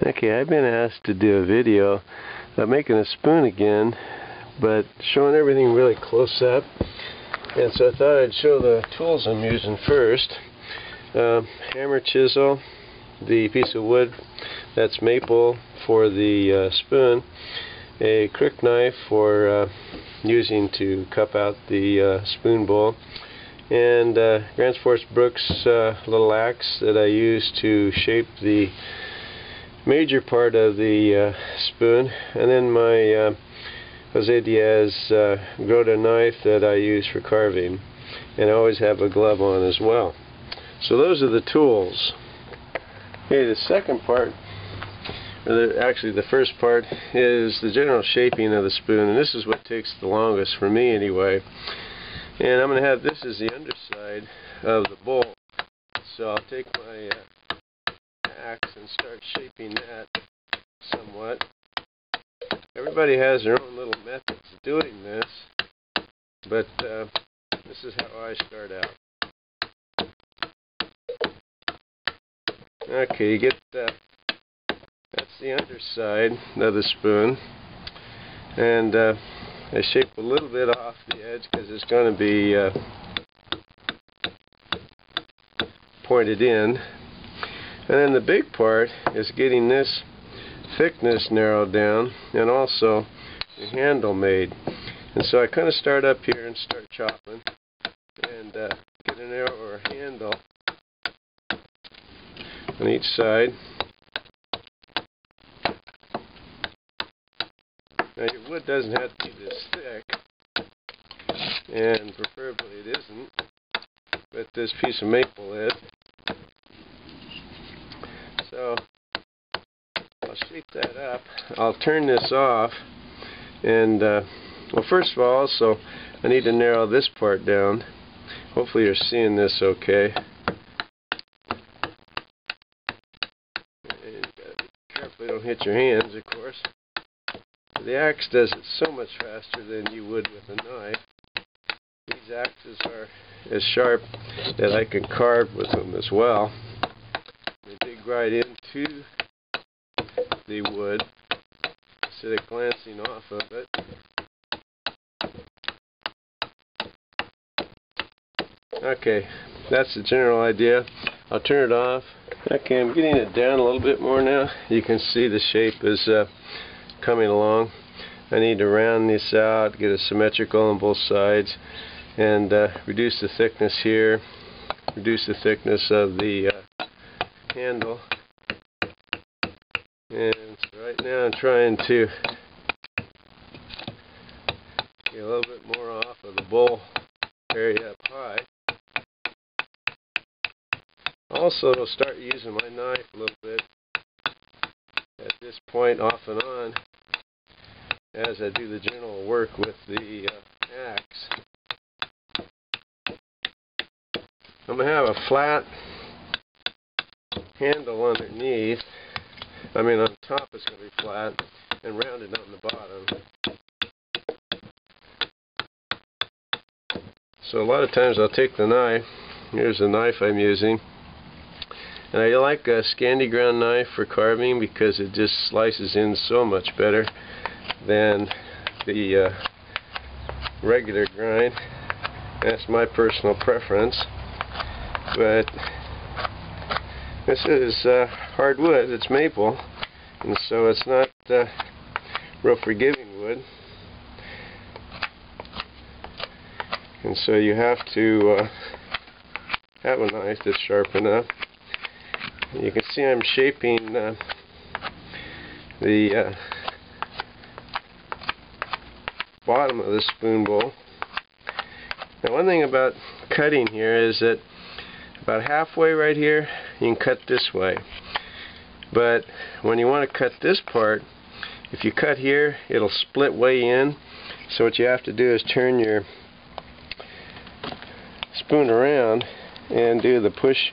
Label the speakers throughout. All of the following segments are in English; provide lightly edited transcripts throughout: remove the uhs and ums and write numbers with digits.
Speaker 1: Okay, I've been asked to do a video of making a spoon again, but showing everything really close up. And so I thought I'd show the tools I'm using first. Hammer, chisel, the piece of wood that's maple for the spoon, a crook knife for using to cup out the spoon bowl, and Grants Force Brooks little axe that I use to shape the major part of the spoon, and then my Jose Diaz Groda knife that I use for carving, and I always have a glove on as well. So those are the tools. Okay, the second part, actually the first part, is the general shaping of the spoon, and this is what takes the longest for me anyway. And I'm going to have this as the underside of the bowl, so I'll take my axe and start shaping that somewhat. Everybody has their own little methods of doing this, but this is how I start out. Okay, you get that's the underside of the spoon, and I shape a little bit off the edge because it's going to be pointed in. And then the big part is getting this thickness narrowed down and also the handle made. And so I kind of start up here and start chopping and get a narrower handle on each side. Now your wood doesn't have to be this thick, and preferably it isn't, but this piece of maple is. So I'll shape that up. I'll turn this off, and well, first of all, also I need to narrow this part down. Hopefully you're seeing this okay. And you gotta be careful you don't hit your hands, of course. The axe does it so much faster than you would with a knife. These axes are as sharp that I can carve with them as well. They dig right into the wood instead of glancing off of it. Okay, that's the general idea. I'll turn it off. Okay, I'm getting it down a little bit more now. You can see the shape is coming along. I need to round this out, get it symmetrical on both sides, and reduce the thickness here, reduce the thickness of the handle. And so right now I'm trying to get a little bit more off of the bowl area up high. Also, I'll start using my knife a little bit at this point, off and on, as I do the general work with the axe. I'm going to have a flat handle underneath. I mean, on top it's going to be flat and rounded on the bottom. So a lot of times I'll take the knife. Here's the knife I'm using. And I like a Scandi ground knife for carving because it just slices in so much better than the regular grind. That's my personal preference. But this is hardwood, it's maple, and so it's not real forgiving wood. And so you have to have a knife that's sharp enough. You can see I'm shaping the bottom of the spoon bowl. Now, one thing about cutting here is that about halfway right here you can cut this way, but when you want to cut this part, if you cut here it'll split way in, so what you have to do is turn your spoon around and do the push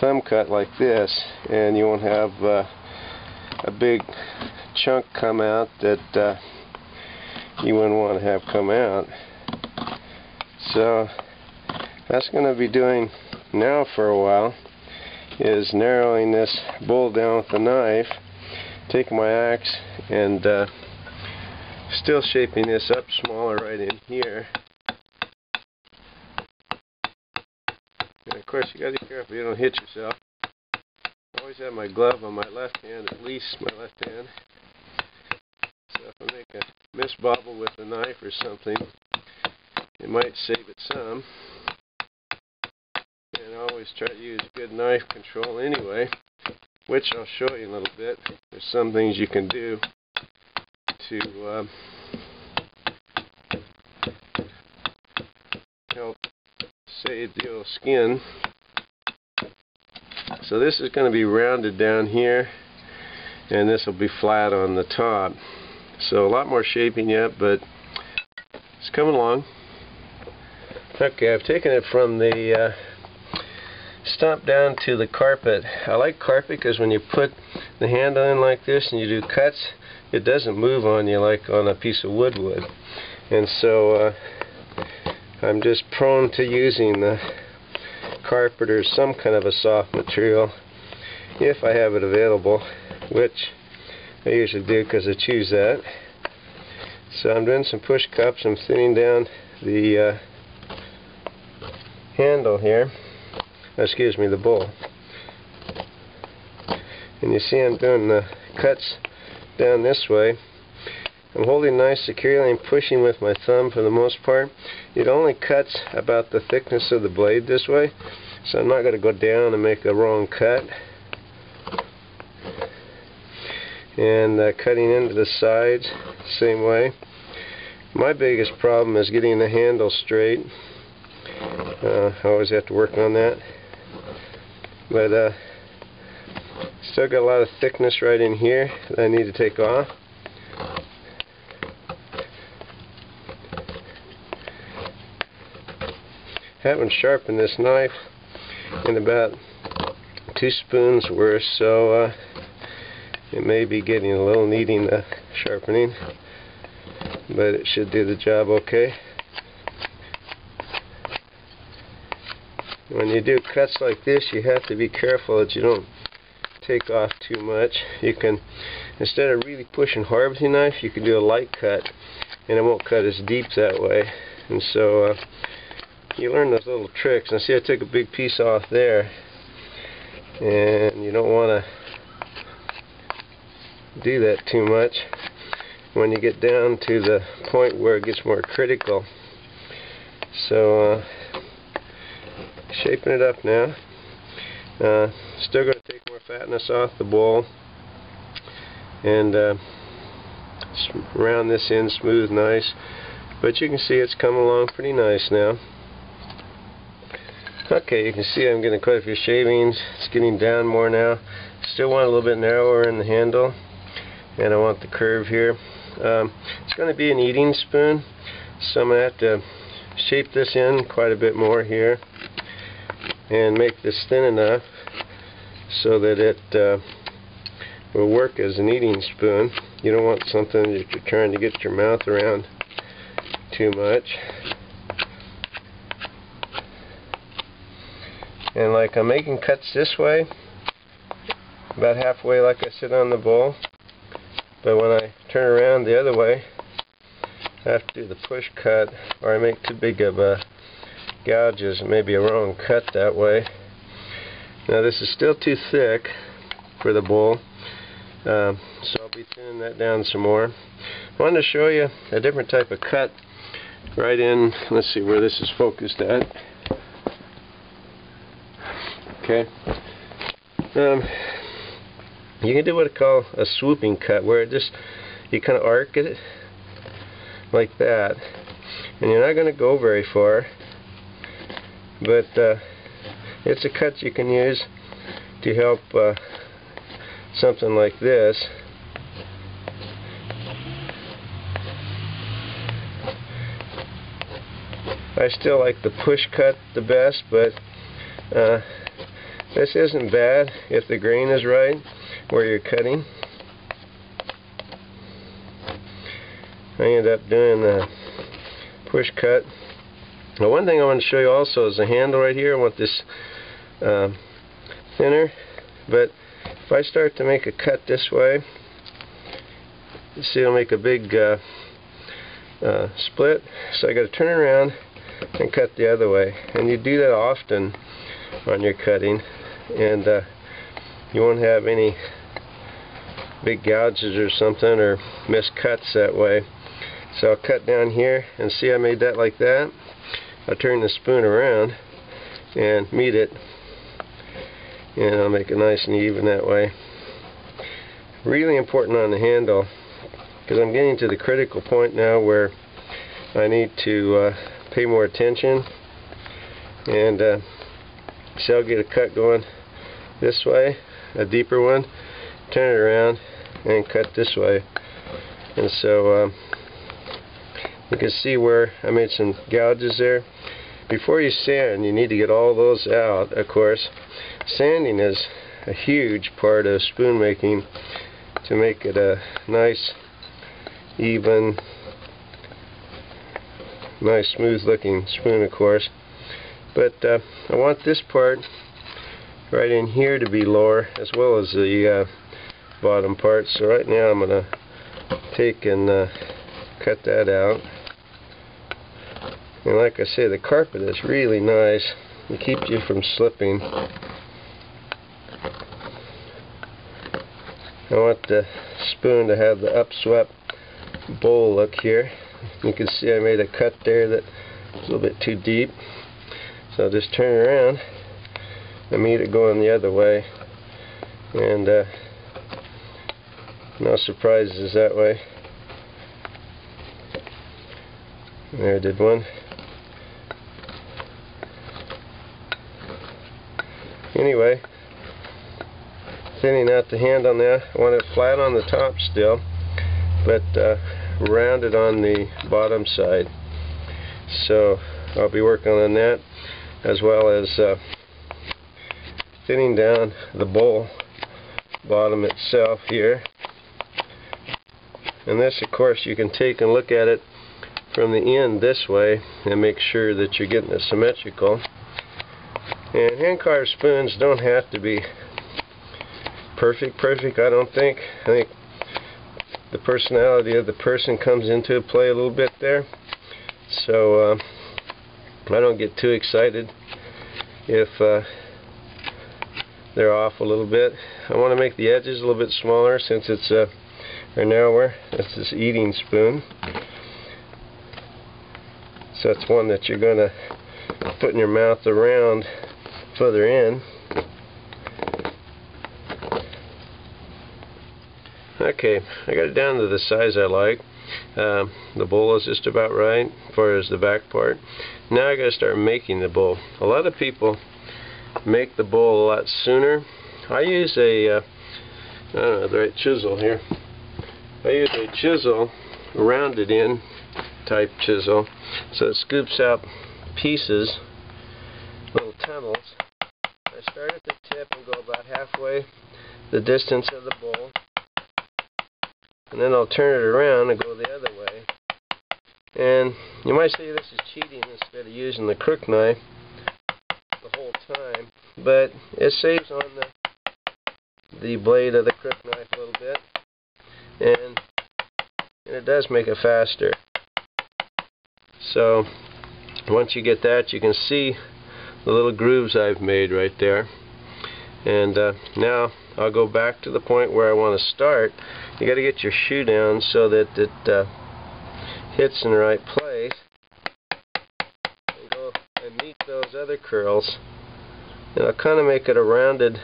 Speaker 1: thumb cut like this, and you won't have a big chunk come out that you wouldn't want to have come out. So that's going to be doing now for a while, is narrowing this bowl down with the knife taking my axe and still shaping this up smaller right in here. And of course you got to be careful you don't hit yourself. I always have my glove on my left hand, at least my left hand. So if I make a misbobble with a knife or something, it might save it some. And I always try to use good knife control anyway, which I'll show you in a little bit. There's some things you can do to help save the old skin. So this is going to be rounded down here, and this will be flat on the top. So a lot more shaping yet, but it's coming along. Okay, I've taken it from the stump down to the carpet. I like carpet because when you put the handle in like this and you do cuts, it doesn't move on you like on a piece of wood would. And so I'm just prone to using the carpet or some kind of a soft material if I have it available, which I usually do because I choose that. So I'm doing some push cups. I'm thinning down the handle here, excuse me, the bowl. And you see I'm doing the cuts down this way. I'm holding nice securely and pushing with my thumb for the most part. It only cuts about the thickness of the blade this way, so I'm not going to go down and make a wrong cut. And cutting into the sides, same way. My biggest problem is getting the handle straight. I always have to work on that. But still got a lot of thickness right in here that I need to take off. Haven't sharpened this knife in about 2 spoons worth, so it may be getting a little needing sharpening, but it should do the job okay. When you do cuts like this, you have to be careful that you don't take off too much. You can, instead of really pushing hard with your knife, you can do a light cut, and it won't cut as deep that way. And so you learn those little tricks. Now see, I took a big piece off there, and you don't want to do that too much when you get down to the point where it gets more critical. So shaping it up now. Still going to take more fatness off the bowl and round this in smooth, nice. But you can see it's coming along pretty nice now. Okay, you can see I'm getting quite a few shavings. It's getting down more now. Still want a little bit narrower in the handle, and I want the curve here. It's going to be an eating spoon, so I'm going to have to shape this in quite a bit more here and make this thin enough so that it will work as an eating spoon. You don't want something that you're trying to get your mouth around too much. And like I'm making cuts this way, about halfway like I said on the bowl, but when I turn around the other way, I have to do the push cut, or I make too big of gouges, maybe a wrong cut that way. Now this is still too thick for the bowl, so I'll be thinning that down some more. I wanted to show you a different type of cut right in, let's see where this is focused at. Okay. You can do what I call a swooping cut, where it just, you kind of arc it like that, and you're not going to go very far, but it's a cut you can use to help something like this. I still like the push cut the best, but this isn't bad if the grain is right where you're cutting. I end up doing the push cut. Now one thing I want to show you also is the handle right here. I want this thinner, but if I start to make a cut this way, see it'll make a big split, so I got to turn it around and cut the other way. And you do that often on your cutting, and you won't have any big gouges or something, or missed cuts that way. So I'll cut down here, and see I made that like that. I'll turn the spoon around and meet it, and I'll make it nice and even that way. Really important on the handle, because I'm getting to the critical point now where I need to pay more attention, and so I'll get a cut going this way, a deeper one, turn it around and cut this way. And so you can see where I made some gouges there. Before you sand, you need to get all those out. Of course, sanding is a huge part of spoon making to make it a nice, even, nice, smooth looking spoon, of course. But I want this part right in here to be lower, as well as the bottom part. So right now I'm going to take and cut that out. And like I say, the carpet is really nice. It keeps you from slipping. I want the spoon to have the upswept bowl look here. You can see I made a cut there that's a little bit too deep. So I'll just turn it around and meet it going the other way. And no surprises that way. There, I did one. Anyway, thinning out the hand on that. I want it flat on the top still, but rounded on the bottom side. So I'll be working on that, as well as thinning down the bowl bottom itself here. And this, of course, you can take and look at it from the end this way and make sure that you're getting it symmetrical. And hand-carved spoons don't have to be perfect, I don't think. I think the personality of the person comes into play a little bit there. So I don't get too excited if they're off a little bit. I want to make the edges a little bit smaller, since it's or narrower. That's this eating spoon. So it's one that you're going to put in your mouth around further in. Okay, I got it down to the size I like. The bowl is just about right as far as the back part. Now I got to start making the bowl. A lot of people make the bowl a lot sooner. I use a I don't know the right chisel here. I use a chisel, rounded in type chisel, so it scoops out pieces, little tunnels. I start at the tip and go about halfway the distance of the bowl, and then I'll turn it around and go the other way. And you might say this is cheating instead of using the crook knife the whole time, but it saves on the blade of the crook knife a little bit, and it does make it faster. So once you get that, you can see the little grooves I've made right there. And now I'll go back to the point where I want to start. You got to get your shoe down so that it hits in the right place, and go and meet those other curls. And I'll kind of make it a rounded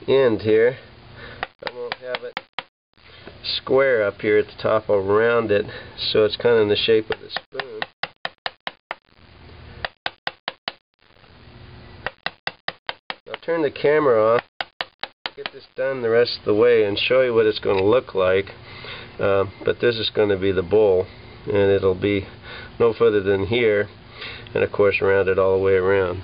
Speaker 1: end here. I won't have it square up here at the top. I'll round it so it's kind of in the shape of the spoon. I'll turn the camera off, get this done the rest of the way, and show you what it's going to look like. But this is going to be the bowl, and it'll be no further than here, and of course rounded all the way around.